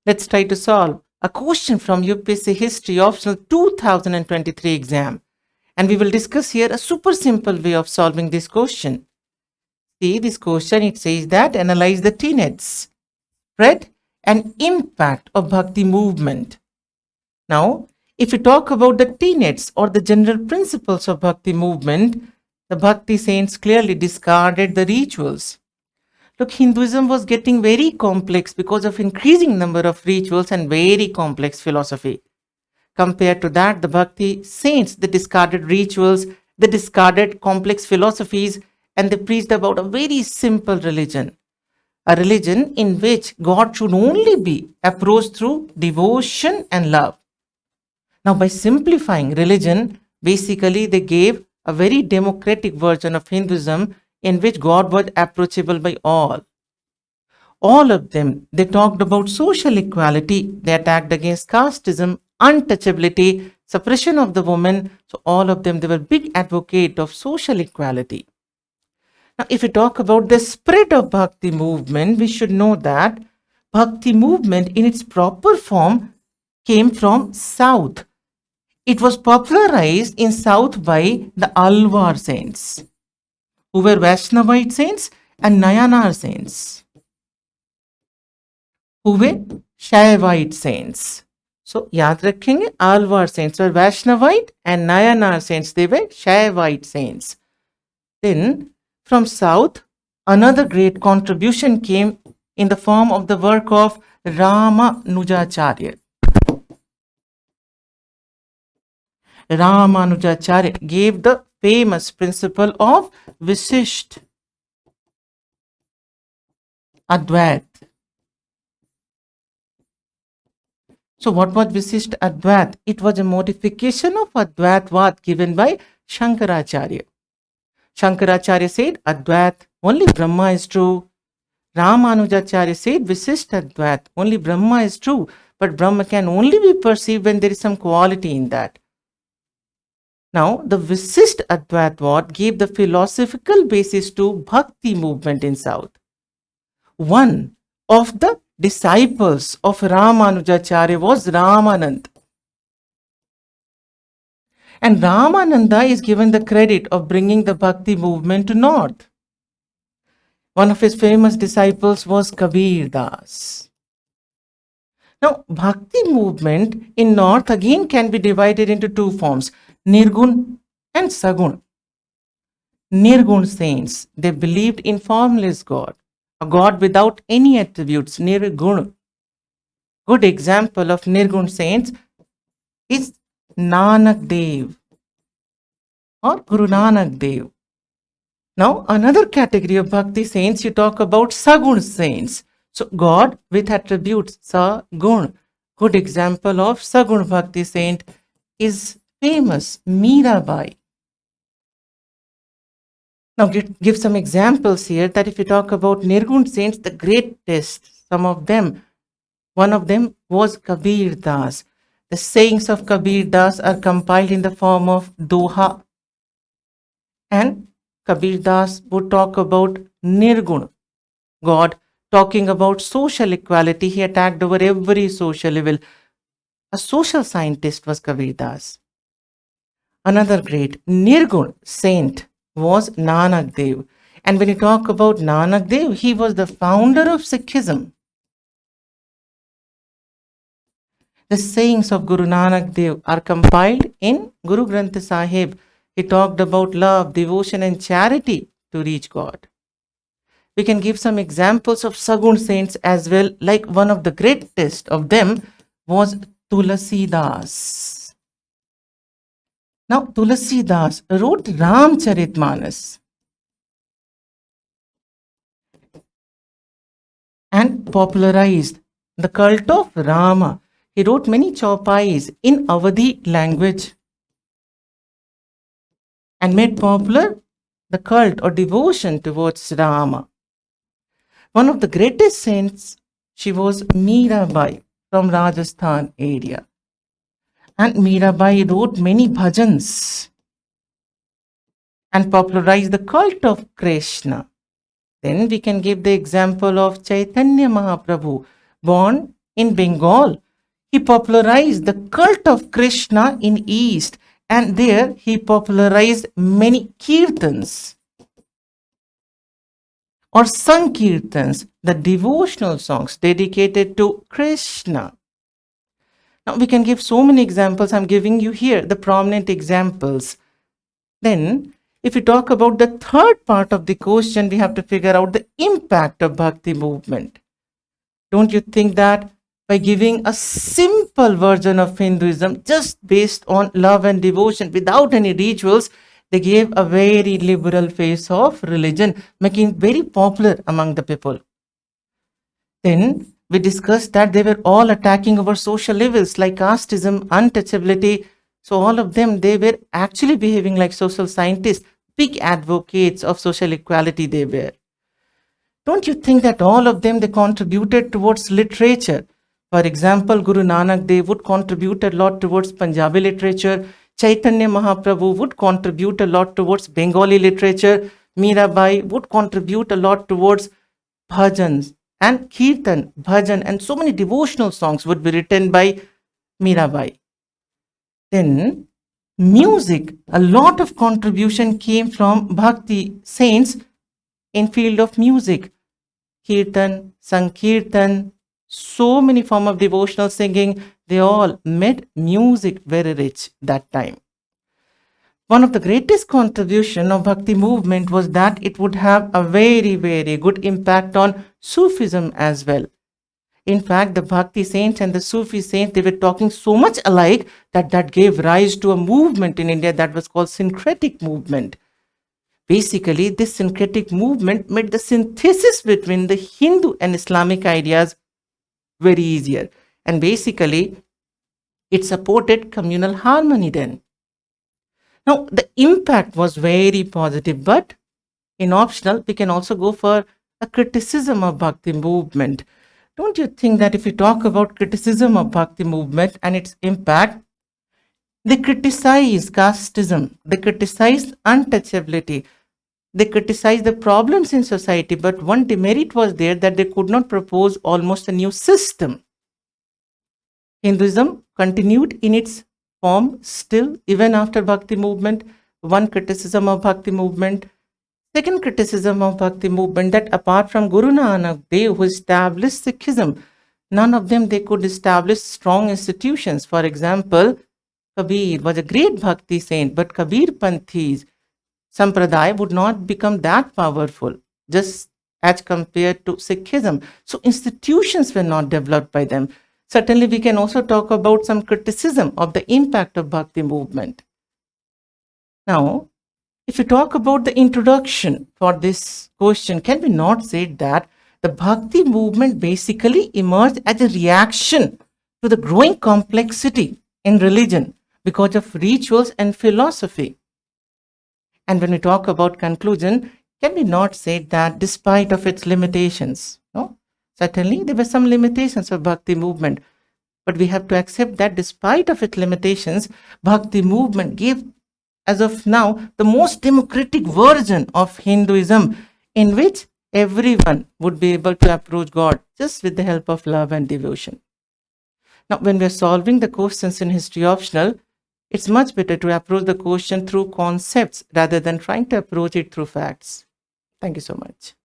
Let's try to solve a question from UPSC History Optional 2023 exam. And we will discuss here a super simple way of solving this question. See this question, it says that analyze the tenets, spread and impact of Bhakti movement. Now, if we talk about the tenets or the general principles of Bhakti movement, the Bhakti saints clearly discarded the rituals. Look, Hinduism was getting very complex because of increasing number of rituals and very complex philosophy. Compared to that, the Bhakti saints, they discarded rituals, they discarded complex philosophies, and they preached about a very simple religion. A religion in which God should only be approached through devotion and love. Now, by simplifying religion, basically they gave a very democratic version of Hinduism in which God was approachable by all. All of them, they talked about social equality, they attacked against casteism, untouchability, suppression of the woman. So all of them, they were big advocate of social equality. Now, if we talk about the spread of Bhakti movement, we should know that Bhakti movement in its proper form came from South. It was popularized in South by the Alvar saints, who were Vaishnavite saints, and Nayanar saints, who were Shaivite saints. So, याद रखेंगे, Alvar saints were Vaishnavite and Nayanar saints, they were Shaivite saints. Then, from South, another great contribution came in the form of the work of Ramanujacharya. Ramanujacharya gave the famous principle of Visisht Advait. So what was Visisht Advait? It was a modification of Advaitvad given by Shankaracharya. Shankaracharya said Advait, only Brahma is true. Ramanujacharya said Visisht Advait, only Brahma is true, but Brahma can only be perceived when there is some quality in that. Now, the Visisht Advaitvad gave the philosophical basis to Bhakti movement in South. One of the disciples of Ramanujacharya was Ramananda. And Ramananda is given the credit of bringing the Bhakti movement to North. One of his famous disciples was Kabirdas. Now, Bhakti movement in North again can be divided into two forms, Nirgun and Sagun. Nirgun saints, they believed in formless God, a God without any attributes, Nirgun. Good example of Nirgun saints is Nanakdev or Guru Nanakdev. Now, another category of Bhakti saints, you talk about Sagun saints. So, God with attributes, Sagun. Good example of Sagun Bhakti saint is famous Mirabai. Now, give some examples here that if you talk about Nirgun saints, the greatest, some of them, one of them was Kabirdas. The sayings of Kabirdas are compiled in the form of Doha. And Kabirdas would talk about Nirgun, God, talking about social equality. He attacked over every social evil. A social scientist was Kabirdas. Another great Nirgun saint was Nanakdev. And when you talk about Nanakdev, he was the founder of Sikhism. The sayings of Guru Nanakdev are compiled in Guru Granth Sahib. He talked about love, devotion and charity to reach God. We can give some examples of Sagun saints as well, like one of the greatest of them was Tulasidas. Now, Tulasidas wrote Ramcharitamanas and popularized the cult of Rama. He wrote many chaupais in Awadhi language and made popular the cult or devotion towards Rama. One of the greatest saints, she was Mirabai from Rajasthan area. And Mirabai wrote many bhajans and popularized the cult of Krishna. Then we can give the example of Chaitanya Mahaprabhu, born in Bengal. He popularized the cult of Krishna in East, and there he popularized many kirtans or Syncretics, the devotional songs dedicated to Krishna. Now we can give so many examples. I'm giving you here the prominent examples. Then if we talk about the third part of the question, we have to figure out the impact of Bhakti movement. Don't you think that by giving a simple version of Hinduism just based on love and devotion without any rituals, they gave a very liberal face of religion, making it very popular among the people. Then we discussed that they were all attacking our social levels like casteism, untouchability. So all of them, they were actually behaving like social scientists, big advocates of social equality they were. Don't you think that all of them, they contributed towards literature? For example, Guru Nanakdev would contribute a lot towards Punjabi literature. Chaitanya Mahaprabhu would contribute a lot towards Bengali literature. Mirabai would contribute a lot towards bhajans and kirtan, bhajan, and so many devotional songs would be written by Mirabai. Then music, a lot of contribution came from Bhakti saints in field of music. Kirtan, Sankirtan, so many form of devotional singing, they all made music very rich that time. One of the greatest contribution of Bhakti movement was that it would have a very, very good impact on Sufism as well. In fact, the Bhakti saints and the Sufi saints, they were talking so much alike that gave rise to a movement in India that was called Syncretic movement. Basically, this Syncretic movement made the synthesis between the Hindu and Islamic ideas very easier. And basically, it supported communal harmony then. Now, the impact was very positive, but in optional, we can also go for a criticism of Bhakti movement. Don't you think that if we talk about criticism of Bhakti movement and its impact, they criticize casteism, they criticize untouchability, they criticize the problems in society, but one demerit was there that they could not propose almost a new system. Hinduism continued in its form still even after Bhakti movement. One criticism of Bhakti movement. Second criticism of Bhakti movement, that apart from Guru Nanakdev who established Sikhism, none of them they could establish strong institutions. For example, Kabir was a great Bhakti saint, but Kabir Panthis Sampradaya would not become that powerful just as compared to Sikhism. So institutions were not developed by them. Certainly, we can also talk about some criticism of the impact of Bhakti movement. Now, if you talk about the introduction for this question, can we not say that the Bhakti movement basically emerged as a reaction to the growing complexity in religion because of rituals and philosophy? And when we talk about conclusion, can we not say that despite of its limitations, no? Certainly, there were some limitations of Bhakti movement, but we have to accept that despite of its limitations, Bhakti movement gave, as of now, the most democratic version of Hinduism in which everyone would be able to approach God just with the help of love and devotion. Now, when we are solving the questions in history optional, it's much better to approach the question through concepts rather than trying to approach it through facts. Thank you so much.